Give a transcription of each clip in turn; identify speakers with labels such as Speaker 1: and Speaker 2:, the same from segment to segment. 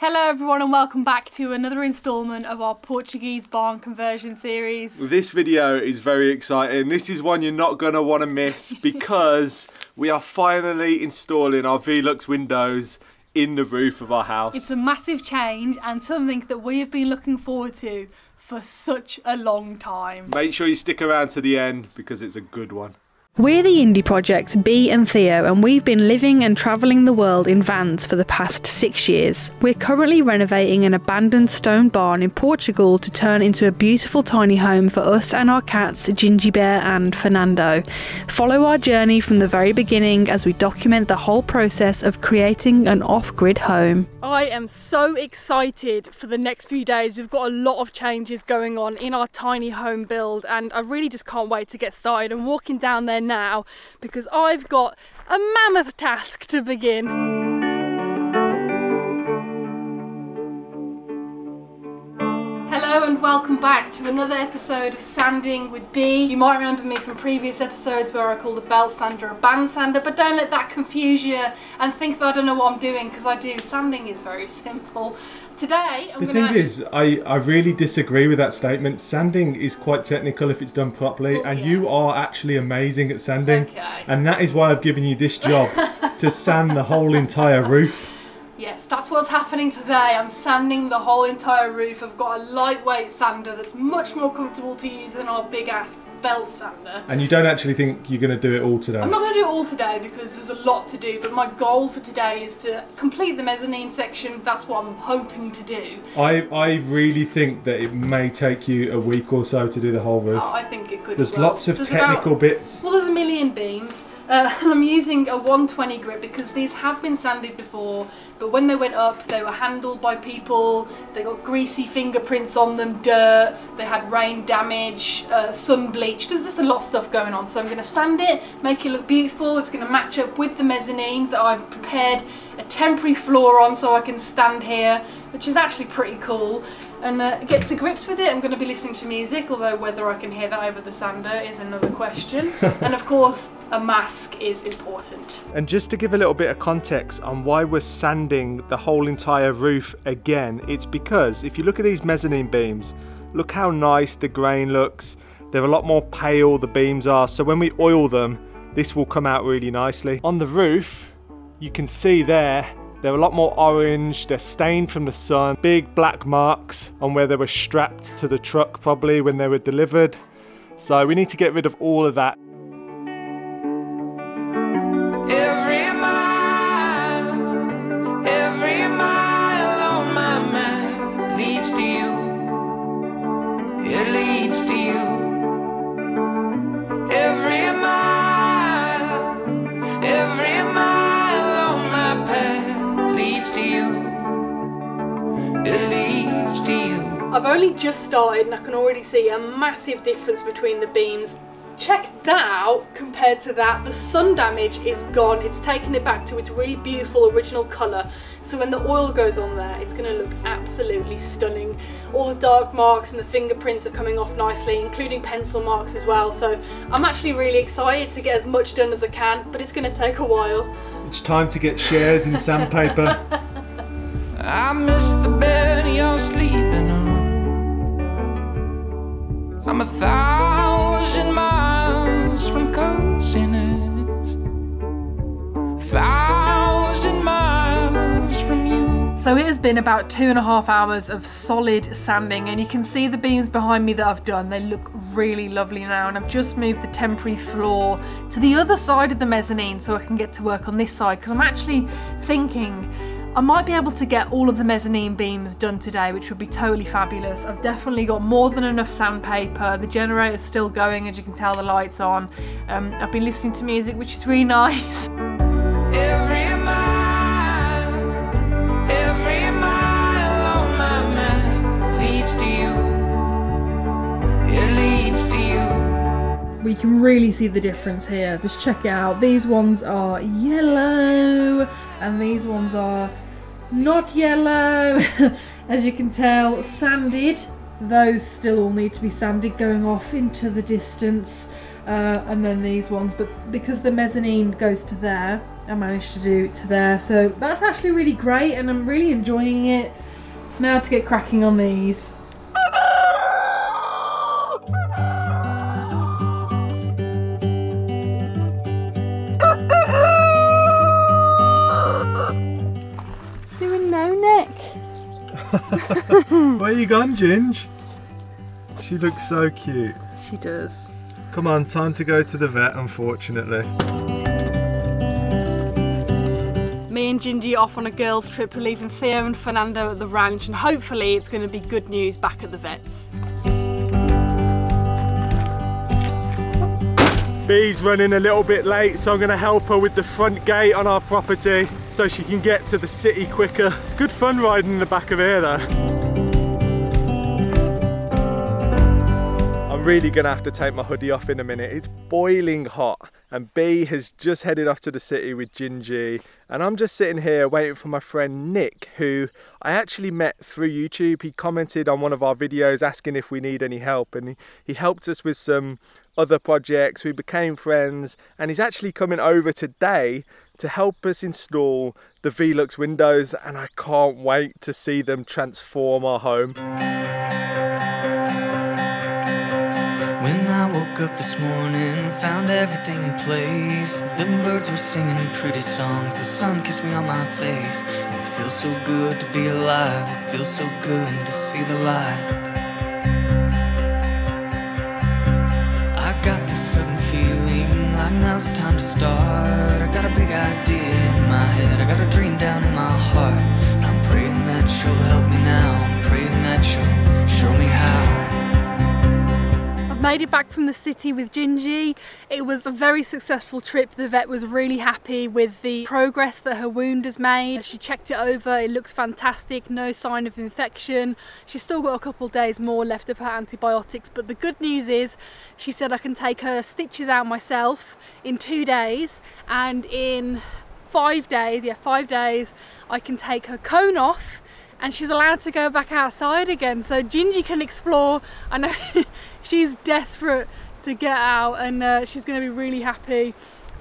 Speaker 1: Hello everyone and welcome back to another instalment of our Portuguese barn conversion series.
Speaker 2: This video is very exciting. This is one you're not going to want to miss because we are finally installing our Velux windows in the roof of our house.
Speaker 1: It's a massive change and something that we have been looking forward to for such a long time.
Speaker 2: Make sure you stick around to the end because it's a good one.
Speaker 1: We're the indie project, Bee and Theo, and we've been living and travelling the world in vans for the past 6 years. We're currently renovating an abandoned stone barn in Portugal to turn into a beautiful tiny home for us and our cats, Ginjey Bear and Fernando. Follow our journey from the very beginning as we document the whole process of creating an off-grid home. I am so excited for the next few days. We've got a lot of changes going on in our tiny home build and I really just can't wait to get started. I'm walking down there now because I've got a mammoth task to begin. Hello and welcome back to another episode of Sanding with Bee. You might remember me from previous episodes where I called a belt sander a band sander, but don't let that confuse you and think that I don't know what I'm doing, because I do. Sanding is very simple. Today I'm going to...
Speaker 2: I really disagree with that statement. Sanding is quite technical if it's done properly, and you are actually amazing at sanding.
Speaker 1: Okay.
Speaker 2: And that is why I've given you this job, to sand the whole entire roof.
Speaker 1: Yes, that's what's happening today. I'm sanding the whole entire roof. I've got a lightweight sander that's much more comfortable to use than our big ass belt sander.
Speaker 2: And you don't actually think you're going to do it all today?
Speaker 1: I'm not going to do it all today because there's a lot to do, but my goal for today is to complete the mezzanine section. That's what I'm hoping to do.
Speaker 2: I really think that it may take you a week or so to do the whole roof.
Speaker 1: Oh, I think it could.
Speaker 2: There's lots of technical bits.
Speaker 1: Well, there's a million beams. And I'm using a 120 grit because these have been sanded before, but when they went up they were handled by people, they got greasy fingerprints on them, dirt, they had rain damage, sun bleach. There's just a lot of stuff going on, so I'm going to sand it, make it look beautiful. It's going to match up with the mezzanine that I've prepared a temporary floor on so I can stand here, which is actually pretty cool, and get to grips with it. I'm going to be listening to music, although whether I can hear that over the sander is another question. And of course a mask is important.
Speaker 2: And just to give a little bit of context on why we're sanding the whole entire roof again, it's because if you look at these mezzanine beams, look how nice the grain looks. They're a lot more pale, the beams are, so when we oil them this will come out really nicely. On the roof you can see they're a lot more orange, they're stained from the sun, big black marks on where they were strapped to the truck probably when they were delivered. So we need to get rid of all of that.
Speaker 3: Every mile on my mind leads to you. It leads to you. Every mile on my path leads to you. It leads to you.
Speaker 1: I've only just started and I can already see a massive difference between the beams. Check that out compared to that. The sun damage is gone. It's taken it back to its really beautiful original colour. So when the oil goes on there, it's going to look absolutely stunning. All the dark marks and the fingerprints are coming off nicely, including pencil marks as well. So I'm actually really excited to get as much done as I can, but it's going to take a while.
Speaker 2: It's time to get shares in sandpaper.
Speaker 3: I miss the bed you're sleeping on. I'm 1,000 miles from coziness, 1,000 miles from you.
Speaker 1: So it has been about 2.5 hours of solid sanding, and you can see the beams behind me that I've done. They look really lovely now, and I've just moved the temporary floor to the other side of the mezzanine so I can get to work on this side, because I'm actually thinking I might be able to get all of the mezzanine beams done today, which would be totally fabulous. I've definitely got more than enough sandpaper. The generator's still going, as you can tell, the light's on. I've been listening to music, which is really nice.
Speaker 3: Every mile on my mind leads to you. It leads to you.
Speaker 1: We can really see the difference here. Just check it out. These ones are yellow and these ones are not yellow. As you can tell, sanded. Those still all need to be sanded, going off into the distance. And then these ones, but because the mezzanine goes to there, I managed to do to there. So that's actually really great and I'm really enjoying it. Now to get cracking on these. Doing no neck.
Speaker 2: Where you gone, Ginge? She looks so cute.
Speaker 1: She does.
Speaker 2: Come on, time to go to the vet, unfortunately.
Speaker 1: Me and Ginjey are off on a girls' trip. We're leaving Theo and Fernando at the ranch and hopefully it's going to be good news back at the vets.
Speaker 2: Bee's running a little bit late, so I'm going to help her with the front gate on our property so she can get to the city quicker. It's good fun riding in the back of here though. I'm really going to have to take my hoodie off in a minute. It's boiling hot and Bee has just headed off to the city with Ginjey and I'm just sitting here waiting for my friend Nick, who I actually met through YouTube. He commented on one of our videos asking if we need any help and he helped us with some other projects. We became friends and he's actually coming over today to help us install the Velux windows and I can't wait to see them transform our home.
Speaker 3: When I woke up this morning, found everything in place. The birds were singing pretty songs, the sun kissed me on my face. It feels so good to be alive, it feels so good to see the light. I got this sudden feeling like now's the time to start. I got a big idea in my head, I got a dream down in my heart. And I'm praying that she'll help me now, I'm praying that she'll show me how.
Speaker 1: Made it back from the city with Ginjey. It was a very successful trip. The vet was really happy with the progress that her wound has made. She checked it over, it looks fantastic, no sign of infection. She's still got a couple of days more left of her antibiotics, but the good news is she said I can take her stitches out myself in 2 days, and in 5 days, 5 days, I can take her cone off and she's allowed to go back outside again. So Ginjey can explore. I know she's desperate to get out and she's going to be really happy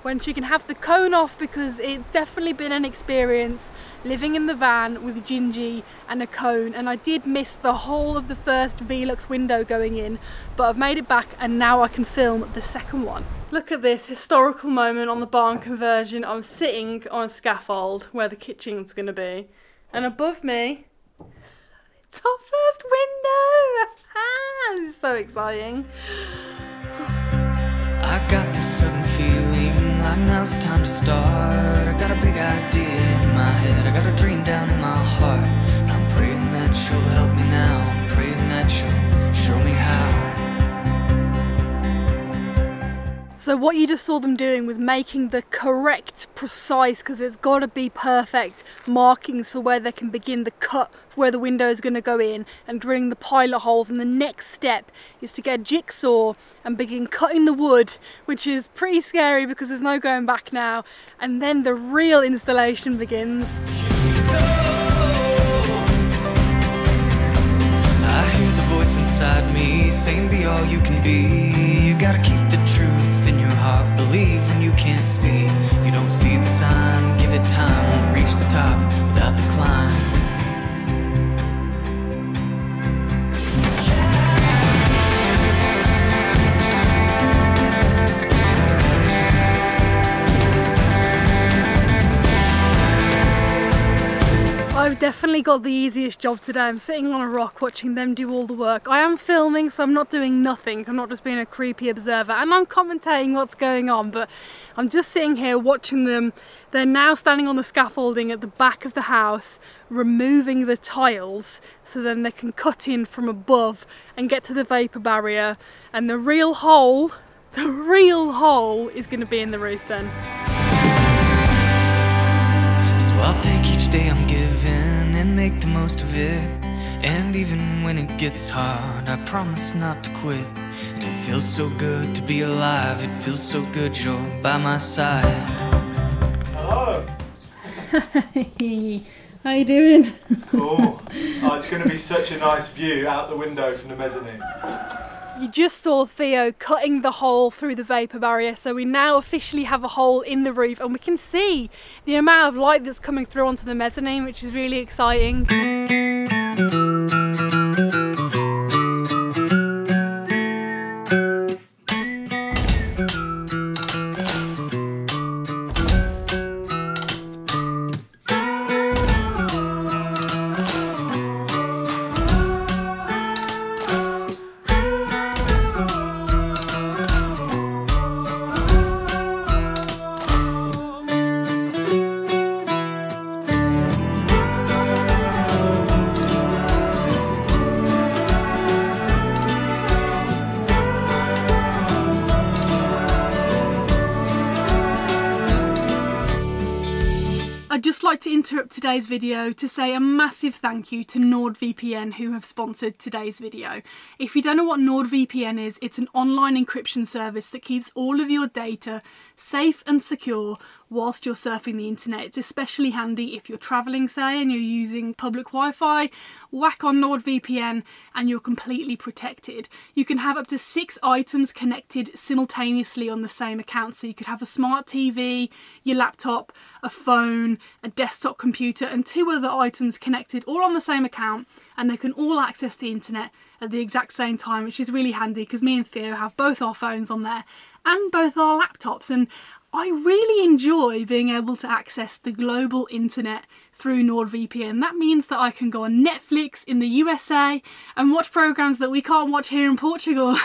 Speaker 1: when she can have the cone off, because it's definitely been an experience living in the van with Ginjey and a cone, and I did miss the whole of the first Velux window going in, but I've made it back and now I can film the second one. Look at this historical moment on the barn conversion. I'm sitting on a scaffold where the kitchen's going to be, and above me, it's our first window! This is so exciting.
Speaker 3: I got this sudden feeling like now's the time to start. I got a big idea in my head, I got a dream down in my heart. And I'm praying that she'll help me now, I'm praying that she'll show me how.
Speaker 1: So what you just saw them doing was making the correct, precise, because it's got to be perfect, markings for where they can begin the cut, for where the window is going to go in, and drilling the pilot holes. And the next step is to get a jigsaw and begin cutting the wood, which is pretty scary because there's no going back now. And then the real installation begins.
Speaker 3: I hear the voice inside me saying be all you can be. You gotta keep the truth in your heart, believe when you can't see. You don't see the sign, give it time, won't reach the top without the climb.
Speaker 1: I've definitely got the easiest job today. I'm sitting on a rock watching them do all the work. I am filming, so I'm not doing nothing. I'm not just being a creepy observer, and I'm commentating what's going on, but I'm just sitting here watching them. They're now standing on the scaffolding at the back of the house, removing the tiles so then they can cut in from above and get to the vapor barrier. And the real hole is going to be in the roof then.
Speaker 3: I'll take each day I'm given and make the most of it. And even when it gets hard, I promise not to quit. And it feels so good to be alive, it feels so good you're by my side.
Speaker 2: Hello!
Speaker 1: Hey, how you doing?
Speaker 2: Cool. Oh, it's going to be such a nice view out the window from the mezzanine.
Speaker 1: You just saw Theo cutting the hole through the vapour barrier, so we now officially have a hole in the roof and we can see the amount of light that's coming through onto the mezzanine, which is really exciting. I'd just like to interrupt today's video to say a massive thank you to NordVPN who have sponsored today's video. If you don't know what NordVPN is, it's an online encryption service that keeps all of your data safe and secure whilst you're surfing the internet. It's especially handy if you're travelling, say, and you're using public Wi-Fi. Whack on NordVPN and you're completely protected. You can have up to 6 items connected simultaneously on the same account. So you could have a smart TV, your laptop, a phone, a desktop computer and 2 other items connected all on the same account, and they can all access the internet at the exact same time, which is really handy because me and Theo have both our phones on there and both our laptops, and I really enjoy being able to access the global internet through NordVPN. That means that I can go on Netflix in the USA and watch programs that we can't watch here in Portugal.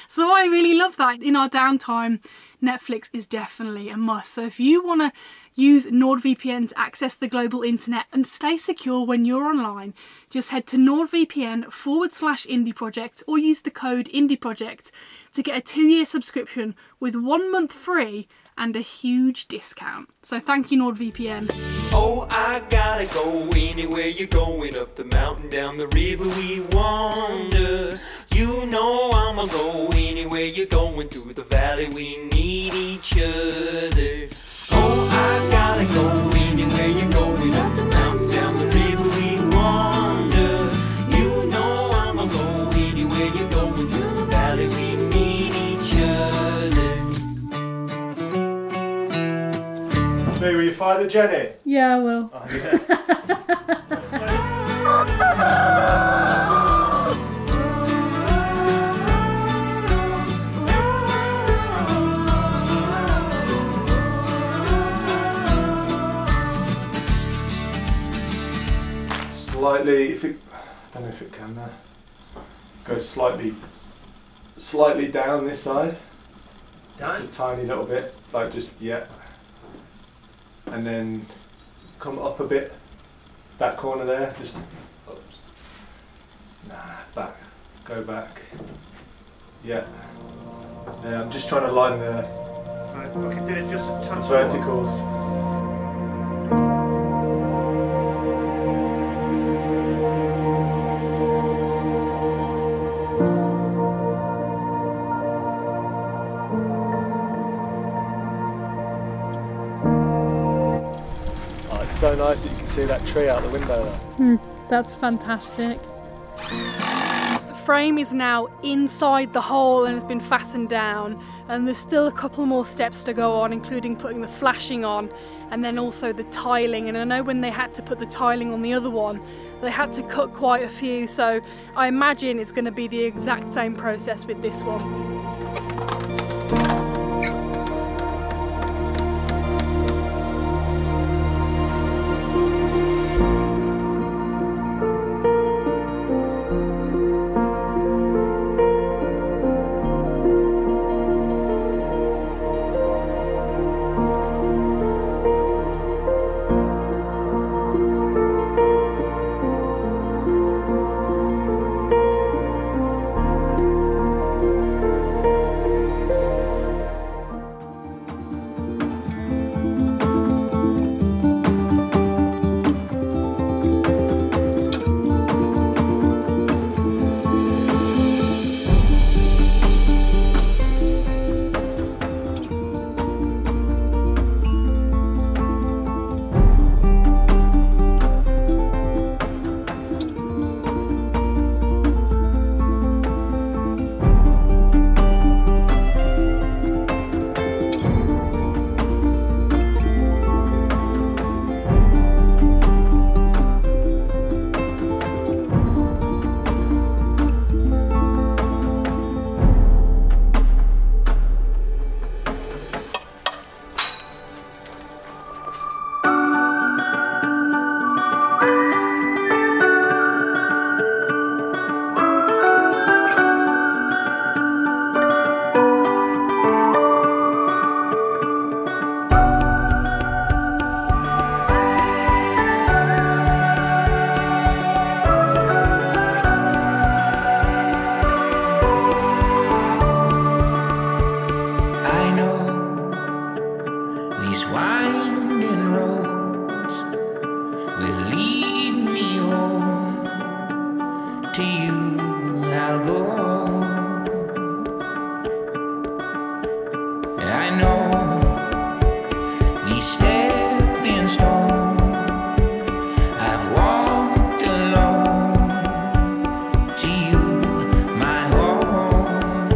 Speaker 1: So I really love that. In our downtime, Netflix is definitely a must. So if you want to use NordVPN to access the global internet and stay secure when you're online, just head to NordVPN/indieprojects or use the code indieproject to get a 2-year subscription with 1 month free and a huge discount. So thank you, NordVPN.
Speaker 3: Oh, I gotta go anywhere you're going, up the mountain, down the river we wander. You know I'ma go anywhere you're going, through the valley we need each other. Oh, I gotta go anywhere you're going, up the mountain, down the river we wander. You know I'ma go anywhere you're going, through the valley we need each other.
Speaker 2: Bee, will you fire the Jenny?
Speaker 1: Yeah, I will.
Speaker 2: Oh, yeah. Slightly, if it, I don't know if it can go slightly down this side. Just a tiny little bit, like just, yeah. And then come up a bit, that corner there, just, oops. Nah, back, go back. Yeah. Yeah, I'm just trying to line the
Speaker 4: Right, if I can do it just a touch
Speaker 2: verticals. So nice that you can see that tree out the window there.
Speaker 1: That's fantastic. The frame is now inside the hole and has been fastened down, and there's still a couple more steps to go on, including putting the flashing on and then also the tiling. And I know when they had to put the tiling on the other one, they had to cut quite a few, so I imagine it's going to be the exact same process with this one.
Speaker 3: to you I'll go. I know these stepping stones I've walked alone to you, my home.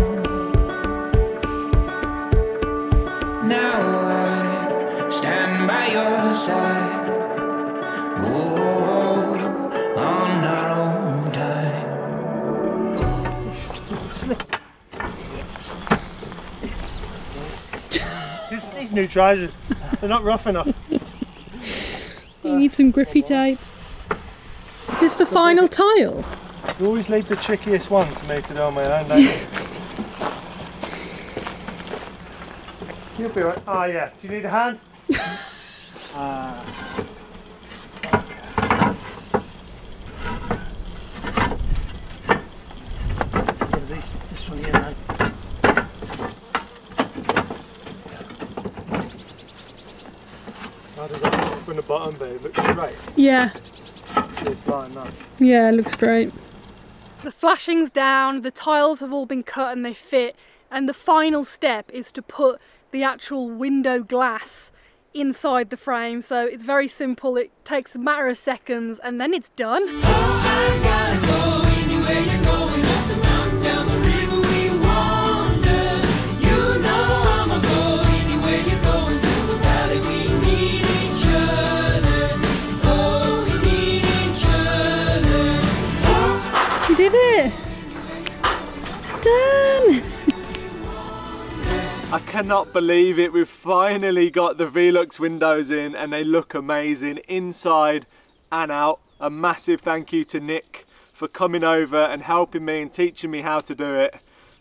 Speaker 3: Now I stand by your side, oh, on our own time.
Speaker 4: These new trousers, they're not rough enough.
Speaker 1: You need some grippy tape. Is this the final tile?
Speaker 2: You always leave the trickiest one to me to do on my own, don't you? You'll be right. Oh yeah, do you need a hand?
Speaker 4: This one here, man.
Speaker 2: How does that look from the bottom, babe? Looks straight.
Speaker 1: Yeah.
Speaker 2: It's like nice.
Speaker 1: Yeah, it looks straight. The flashing's down, the tiles have all been cut and they fit, and the final step is to put the actual window glass inside the frame. So it's very simple, it takes a matter of seconds and then it's done. You did it! It's done!
Speaker 2: I cannot believe it, we've finally got the Velux windows in and they look amazing inside and out. A massive thank you to Nick for coming over and helping me and teaching me how to do it.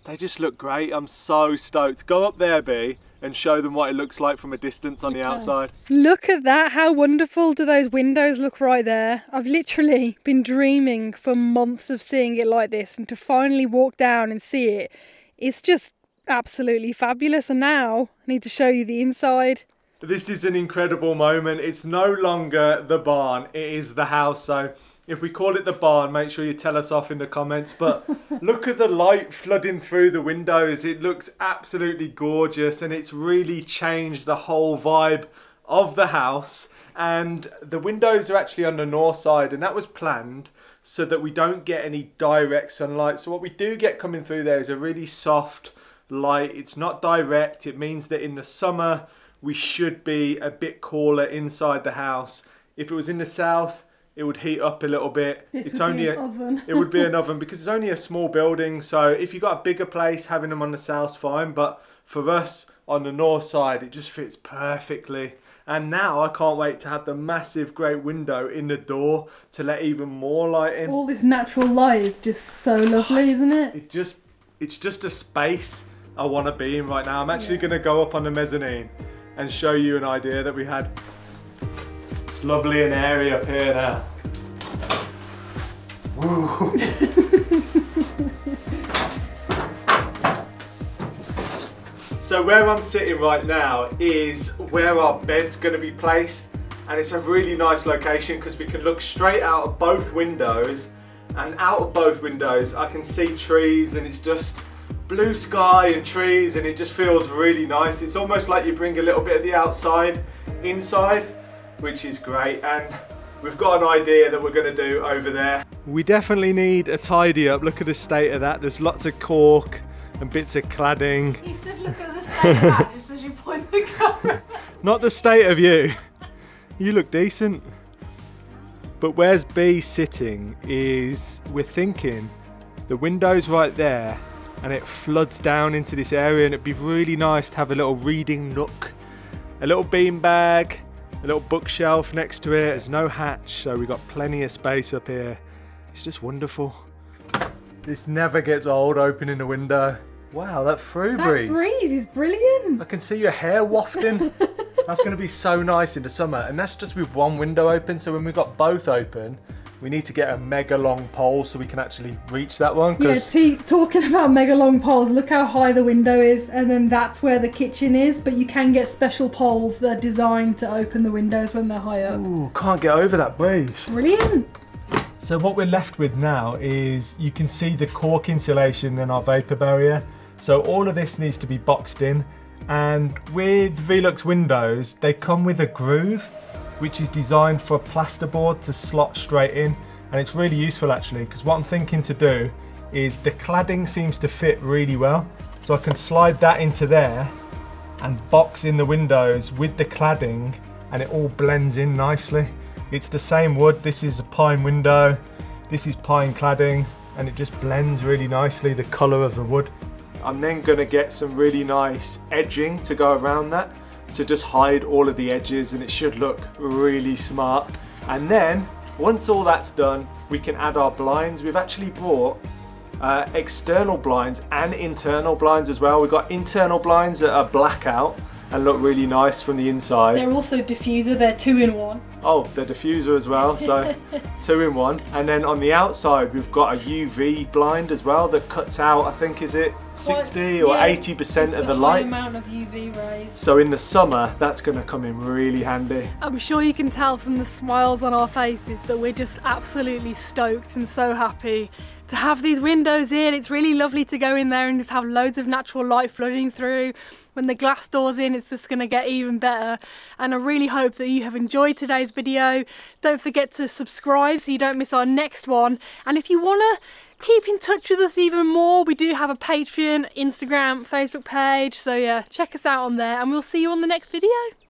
Speaker 2: They just look great, I'm so stoked. Go up there, Bee, and show them what it looks like from a distance on the outside.
Speaker 1: Look at that, how wonderful do those windows look right there. I've literally been dreaming for months of seeing it like this, and to finally walk down and see it, it's just absolutely fabulous. And now I need to show you the inside.
Speaker 2: This is an incredible moment. It's no longer the barn, it is the house. So if we call it the barn, make sure you tell us off in the comments. But look at the light flooding through the windows. It looks absolutely gorgeous and it's really changed the whole vibe of the house. And the windows are actually on the north side, and that was planned so that we don't get any direct sunlight. So what we do get coming through there is a really soft light. It's not direct. It means that in the summer we should be a bit cooler inside the house. If it was in the south, it would heat up a little bit.
Speaker 1: It's only an oven.
Speaker 2: It would be an oven because it's only a small building. So if you've got a bigger place, having them on the south's fine. But for us on the north side, it just fits perfectly. And now I can't wait to have the massive great window in the door to let even more light in.
Speaker 1: All this natural light is just so lovely, isn't it?
Speaker 2: It's just a space I want to be in right now. I'm actually going to go up on the mezzanine and show you an idea that we had. It's lovely and airy up here now. Woo. So where I'm sitting right now is where our bed's going to be placed, and it's a really nice location because we can look straight out of both windows, and out of both windows I can see trees, and it's just blue sky and trees, and it just feels really nice. It's almost like you bring a little bit of the outside inside, which is great. And we've got an idea that we're going to do over there. We definitely need a tidy up. Look at the state of that. There's lots of cork and bits of cladding.
Speaker 1: He said look at the state of that just as you point the camera.
Speaker 2: Not the state of you. You look decent. But where's Bee sitting is, we're thinking the window's right there and it floods down into this area, and it'd be really nice to have a little reading nook, a little beanbag, a little bookshelf next to it. There's no hatch, so we've got plenty of space up here. It's just wonderful. This never gets old, opening the window. Wow, that breeze.
Speaker 1: That breeze is brilliant.
Speaker 2: I can see your hair wafting. That's going to be so nice in the summer, and that's just with one window open. So when we've got both open, we need to get a mega long pole so we can actually reach that one.
Speaker 1: Yeah, talking about mega long poles, look how high the window is, and then that's where the kitchen is, but you can get special poles that are designed to open the windows when they're high up.
Speaker 2: Ooh, can't get over that breeze.
Speaker 1: Brilliant.
Speaker 2: So what we're left with now is, you can see the cork insulation and our vapor barrier. So all of this needs to be boxed in, and with Velux windows, they come with a groove which is designed for a plasterboard to slot straight in, and it's really useful actually, because what I'm thinking to do is, the cladding seems to fit really well, so I can slide that into there and box in the windows with the cladding, and it all blends in nicely. It's the same wood. This is a pine window, this is pine cladding, and it just blends really nicely, the colour of the wood. I'm then going to get some really nice edging to go around that, to just hide all of the edges, and it should look really smart. And then once all that's done, we can add our blinds. We've actually brought external blinds and internal blinds as well. We've got internal blinds that are blackout and look really nice from the inside.
Speaker 1: They're also diffuser, they're 2-in-1.
Speaker 2: Oh, the diffuser as well, so 2-in-1. And then on the outside, we've got a UV blind as well that cuts out, I think, is it 60 or 80% of the light?
Speaker 1: Amount of UV rays.
Speaker 2: So in the summer, that's going to come in really handy.
Speaker 1: I'm sure you can tell from the smiles on our faces that we're just absolutely stoked and so happy to have these windows in. It's really lovely to go in there and just have loads of natural light flooding through. When the glass door's in, it's just going to get even better. And I really hope that you have enjoyed today's video. Don't forget to subscribe so you don't miss our next one. And if you want to keep in touch with us even more, we do have a Patreon, Instagram, Facebook page. So yeah, check us out on there, and we'll see you on the next video.